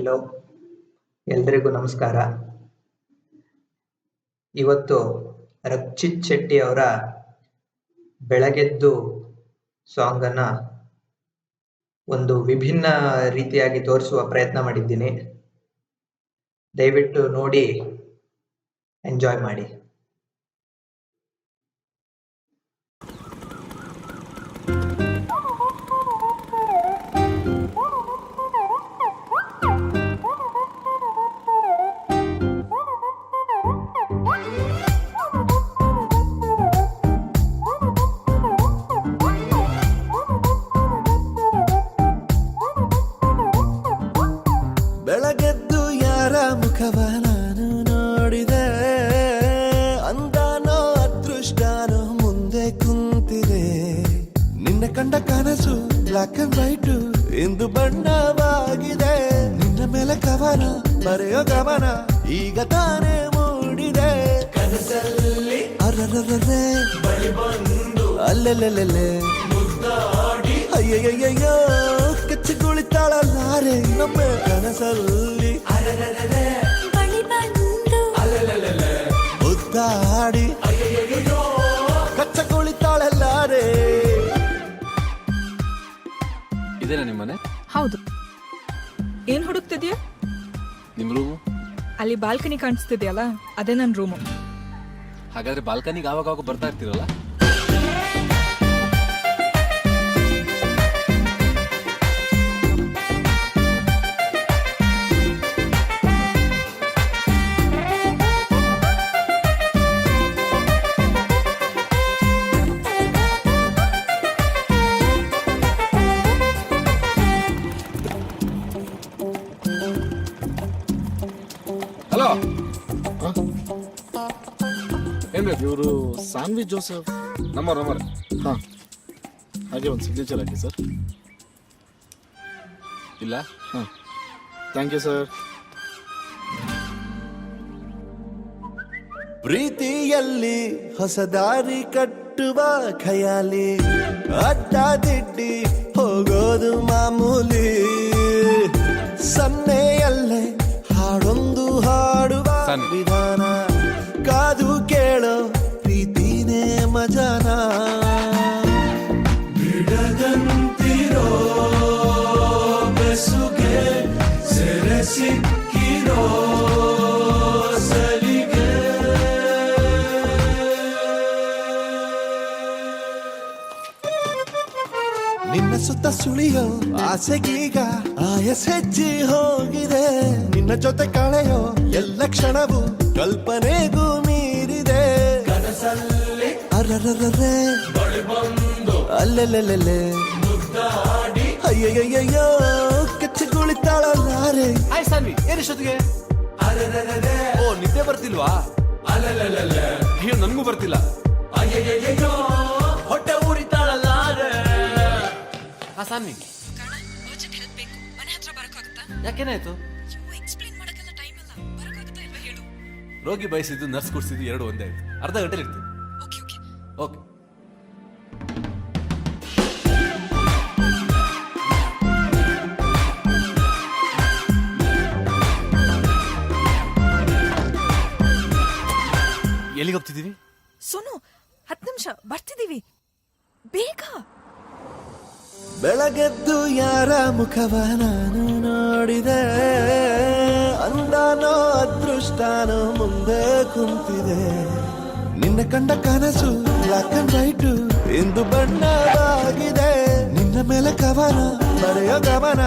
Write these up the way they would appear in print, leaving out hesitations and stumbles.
Hello, ಎಲ್ರಿಗೂ ನಮಸ್ಕಾರ. ಇವತ್ತು ರಕ್ಷಿತ್ ಶೆಟ್ಟಿ ಅವರ ಬೆಳಗೆದ್ದು ಸಾಂಗನ್ನು ಒಂದು ವಿಭಿನ್ನ ರೀತಿಯಾಗಿ ತೋರಿಸುವ ಪ್ರಯತ್ನ ಮಾಡಿದ್ದೀನಿ. ದಯವಿಟ್ಟು ನೋಡಿ ಎಂಜಾಯ್ ಮಾಡಿ. ಬೆಳಗೆದ್ದು ಯಾರ ಮುಖವ ನಾನು ನೋಡಿದೆ, ಅಂದಾನೋ ಅದೃಷ್ಟನೋ ಮುಂದೆ ಕುಂತಿದೆ. ನಿನ್ನ ಕಂಡ ಕನಸು ಬ್ಲಾಕ್ ಅಂಡ್ ವೈಟ್ ಇಂದು ಬಣ್ಣವಾಗಿದೆ. ನಿನ್ನ ಮೇಲೆ ಕವನ ಬರೆಯೋ ಗಮನ ಈಗ ತಾನೇ ಮೂಡಿದೆ. ಕನಸಲ್ಲಿ ಅರರರರೆ ಬಳಿ ಬಂದು ಅಲ್ಲೆಲ್ಲೆಲ್ಲೆ ಮುದ್ದಾಡಿ ಅಯ್ಯಯ್ಯಯ್ಯೋ ಕಚ್ಚಿ ಕುಳಿತಾಳಲ್ಲಾರೆ ನಮ್ಮ ಕನಸಲ್ಲಿ ಬಳಿ ಬಂದು ಮುದ್ದಾಡಿ ಅಯ್ಯಯ್ಯಯ್ಯೋ ಕಚ್ಚ ಕುಳಿತಾಳಲ್ಲಾರೆ. ಇದೇನಾ ನಿಮ್ಮನೆ? ಹೌದು. ಏನ್ ಹುಡುಕ್ತಿದ್ಯಾ? ನಿಮ್ ರೂಮು? ಅಲ್ಲಿ ಬಾಲ್ಕನಿ ಕಾಣಿಸ್ತಿದ್ಯಲ್ಲ, ಅದೇ ನನ್ನ ರೂಮು. ಹಾಗಾದ್ರೆ ಬಾಲ್ಕನಿಗೆ ಆವಾಗ ಬರ್ತಾ ಇರ್ತೀರಲ್ಲ? ಹಲೋ, ಏನ್ ಬೇಕು? ಇವರು ಸಾನ್ವಿ ಜೋಸೆಫ್. ನಂಬರ್ ಹಾಂ, ಹಾಗೆ ಒಂದು ಸಿಗ್ನೇಚರ್ ಹಾಕಿ ಸರ್. ಇಲ್ಲ. ಹಾಂ, ಥ್ಯಾಂಕ್ ಯು ಸರ್. ಪ್ರೀತಿಯಲ್ಲಿ ಹೊಸ ದಾರಿ ಕಟ್ಟುವ ಖಯಾಲಿ, ಅಡ್ಡ ದಿಡ್ಡಿ ಹೋಗೋದು ಮಾಮೂಲಿ. ಸನ್ನೆಯಲ್ಲೇ ಹಾಡೊಂದು ಹಾಡುವ ಸನ್ನೆ. ವಿಧಾನ, ಕಾದು ಕೇಳೋ ಪ್ರೀತಿನೇ ಮಜಾನ. ಬಿಡದಂತಿರೋ ಬೆಸುಗೆ ಸೆರೆ ಸಿಕ್ಕಿರೋ ಸಲಿಗೆ. ನಿನ್ನ ಸುತ್ತ ಸುಳಿಯೋ ಆಸೆಗೀಗ ಆಯಸೆಜ್ಜಿ ಹೋಗಿದೆ. ನಿನ್ನ ಜೊತೆ ಕಳೆಯೋ ಎಲ್ಲ ಕ್ಷಣವು ಕಲ್ಪನೆಗೂ ಮೀರಿದೆ. ಕನಸಲ್ಲಿ ಅರರರರೆ ಬಳಿ ಬಂದು ಅಲ್ಲೆಲ್ಲೆಲ್ಲೆ ಮುದ್ದಾಡಿ ಅಯ್ಯಯ್ಯಯ್ಯೋ ಕಚ್ಚಿ ಕುಳಿತಾಳಲ್ಲಾರೆ. ಹಾಯ್ ಸಾನ್ವಿ, ಏನಿಷ್ಟೊತ್ತಿಗೆ? ಓ, ನಿದ್ದೆ ಬರ್ತಿಲ್ವಾ? ಅಯ್ಯೋ, ನನ್ಗೂ ಬರ್ತಿಲ್ಲ. ಅಯ್ಯಯ್ಯಯ್ಯೋ ಹೊಟ್ಟೆ ಊರಿತಾಳಲ್ಲಾರೆ. ಹಾ ಸಾನ್ವಿ, ಯಾಕೇನಾಯ್ತು? ರೋಗಿ ಬಯಸಿದ್ದು ನರ್ಸ್ ಕೊಡ್ಸಿದ್ದು ಎರಡು ಒಂದೇ ಆಯ್ತು. ಅರ್ಧ ಗಂಟೆಲಿ ಇರ್ತೀನಿ. ಓಕೆ. ಎಲ್ಲಿಗೆ ಹೋಗ್ತಿದ್ದೀವಿ? ಸೋನು, 10 ನಿಮಿಷ ಬರ್ತಿದೀವಿ, ಬೇಗ. ಬೆಳಗೆದ್ದು ಯಾರ ಮುಖವ ನಾನು ನೋಡಿದೆ, ಅಂದಾನೋ ಅದೃಷ್ಟನೋ ಮುಂದೆ ಕುಂತಿದೆ. ನಿನ್ನ ಕಂಡ ಕನಸು ಬ್ಲಾಕ್ ಅಂಡ್ ವೈಟ್ ಇಂದು ಬಣ್ಣವಾಗಿದೆ. ನಿನ್ನ ಮೇಲೆ ಕವನ ಬರೆಯೋ ಗಮನ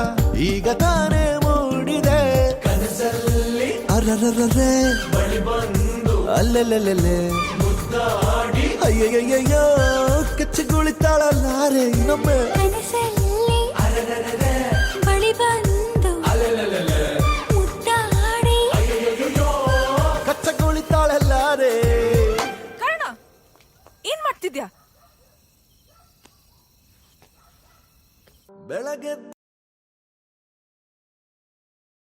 ಈಗ ತಾನೇ ಮೂಡಿದೆ. ಕನಸಲ್ಲಿ ಅರರರರೆ ಬಳಿ ಬಂದು ಅಲ್ಲೆಲ್ಲೆಲ್ಲೆ ಮುದ್ದಾಡಿ ಅಯ್ಯಯ್ಯಯ್ಯೋ ಕಚ್ಚಿ ಕುಳಿತಾಳಲ್ಲಾರೆ. ಇನ್ನೊಮ್ಮೆ ಕನಸಲ್ಲಿ ಬಳಿ ಬಂದು ಮುದ್ದಾಡಿ ಕಚ್ಚ ಕುಳಿತಾಳಲ್ಲಾರೆ. ಕಾರಣ ಏನ್ ಮಾಡ್ತಿದ್ಯಾ? ಬೆಳಗ್ಗೆ